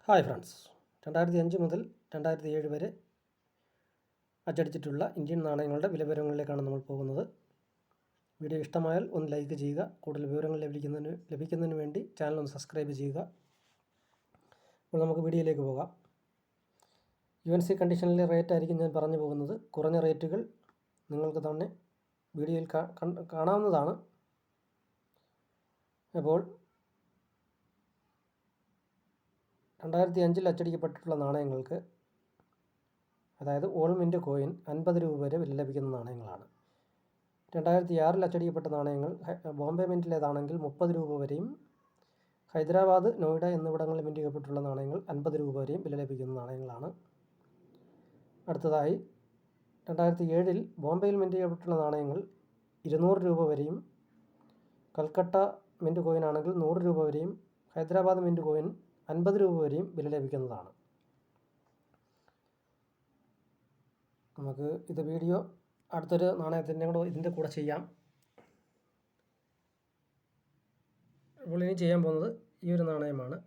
Hi friends, 2005 മുതൽ 2007 വരെ അച്ചടിച്ചിട്ടുള്ള Indian നാണയങ്ങളുടെ വിവരങ്ങളിലേക്കാണ് നമ്മൾ പോകുന്നത്. വീഡിയോ ഇഷ്ടമായാൽ ഒന്ന് ലൈക്ക് ചെയ്യുക. കൂടുതൽ വിവരങ്ങൾ ലഭിക്കുന്നതിന് വേണ്ടി ചാനൽ ഒന്ന് സബ്സ്ക്രൈബ് ചെയ്യുക. അപ്പോൾ നമുക്ക് വീഡിയോയിലേക്ക് പോകാം. UNC കണ്ടീഷനിലെ റേറ്റ് ആയിരിക്കും ഞാൻ പറഞ്ഞു പോകുന്നത്. കുറഞ്ഞ റേറ്റുകൾ നിങ്ങൾക്ക് തന്നെ വീഡിയോയിൽ കാണാവുന്നതാണ്. അപ്പോൾ 2005 അച്ചടിക്കപ്പെട്ടിട്ടുള്ള നാണയങ്ങൾക്ക്, അതായത് ഓൾ മിൻറ്റ് കോയിൻ 50 രൂപ വരെ വില ലഭിക്കുന്ന നാണയങ്ങളാണ്. 2006 അച്ചടിക്കപ്പെട്ട നാണയങ്ങൾ ബോംബെ മിൻറ്റിലേതാണെങ്കിൽ 30 രൂപ വരെയും, ഹൈദരാബാദ്, നോയിഡ എന്നിവിടങ്ങളിൽ മിൻറ്റ് ചെയ്യപ്പെട്ടുള്ള നാണയങ്ങൾ 50 രൂപ വരെയും വില ലഭിക്കുന്ന നാണയങ്ങളാണ്. അടുത്തതായി 2007 ബോംബെയിൽ മിൻറ്റ് ചെയ്യപ്പെട്ടുള്ള നാണയങ്ങൾ 200 രൂപ വരെയും, കൽക്കട്ട മിൻറ്റ് കോയിൻ ആണെങ്കിൽ 100 രൂപ വരെയും, ഹൈദരാബാദ് മിൻറ്റ് കോയിൻ 50 രൂപ വരെയും വില ലഭിക്കുന്നതാണ്. നമുക്ക് ഇത് വീഡിയോ അടുത്തൊരു ഇതിൻ്റെ കൂടെ ചെയ്യാം. അപ്പോൾ ഇനി ചെയ്യാൻ പോകുന്നത് ഈ ഒരു നാണയമാണ്.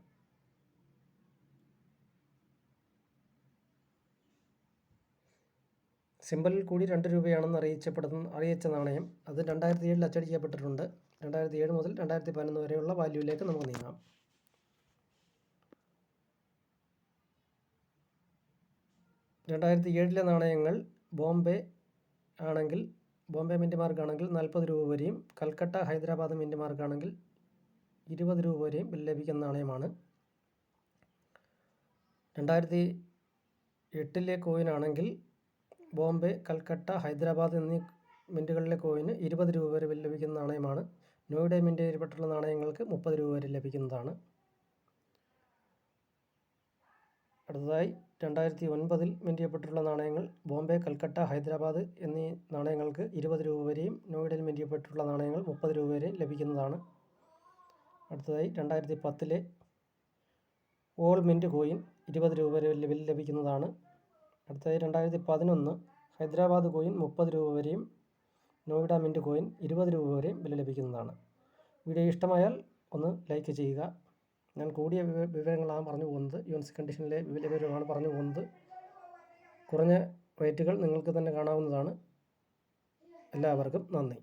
സിമ്പലിൽ കൂടി 2 രൂപയാണെന്ന് അറിയിച്ച നാണയം. അത് 2007 അച്ചടിക്കപ്പെട്ടിട്ടുണ്ട്. 2007 മുതൽ 2011 വരെയുള്ള വാല്യൂവിലേക്ക് നമുക്ക് നീങ്ങാം. 2007 നാണയങ്ങൾ ബോംബെ മിൻറ്റ് മാർക്കാണെങ്കിൽ 40 രൂപ വരെയും, കൽക്കട്ട, ഹൈദരാബാദ് മിൻറ്റ് മാർക്കാണെങ്കിൽ 20 രൂപ വരെയും വില ലഭിക്കുന്ന നാണയമാണ്. 2008 കോയിനാണെങ്കിൽ ബോംബെ, കൽക്കട്ട, ഹൈദരാബാദ് എന്നീ മിൻറ്റുകളിലെ കോയിന് 20 രൂപ വരെ വില ലഭിക്കുന്ന നാണയമാണ്. നോയിഡ മിൻറ്റ് ചെയ്യപ്പെട്ടുള്ള നാണയങ്ങൾക്ക് 30 രൂപ വരെ ലഭിക്കുന്നതാണ്. അടുത്തതായി 2009 മിൻറ്റ് ചെയ്യപ്പെട്ടിട്ടുള്ള നാണയങ്ങൾ ബോംബെ, കൽക്കട്ട, ഹൈദരാബാദ് എന്നീ നാണയങ്ങൾക്ക് 20 രൂപ വരെയും, നോയിഡയിൽ മിൻറ്റ് ചെയ്യപ്പെട്ടിട്ടുള്ള നാണയങ്ങൾ 30 രൂപ വരെയും ലഭിക്കുന്നതാണ്. അടുത്തതായി 2010 ഓൾ മിൻറ്റ് കോയിൻ 20 രൂപ വരെ വില ലഭിക്കുന്നതാണ്. അടുത്തതായി 2011 ഹൈദരാബാദ് കോയിൻ 30 രൂപ വരെയും, നോയിഡ മിൻറ്റ് കോയിൻ 20 രൂപ വരെയും വില ലഭിക്കുന്നതാണ്. വീഡിയോ ഇഷ്ടമായാൽ ഒന്ന് ലൈക്ക് ചെയ്യുക. ഞാൻ കൂടിയ വിവരങ്ങളാണ് പറഞ്ഞു പോകുന്നത്. UNC കണ്ടീഷനിലെ വിവരമാണ് പറഞ്ഞു പോകുന്നത്. കുറഞ്ഞ റേറ്റുകൾ നിങ്ങൾക്ക് തന്നെ കാണാവുന്നതാണ്. എല്ലാവർക്കും നന്ദി.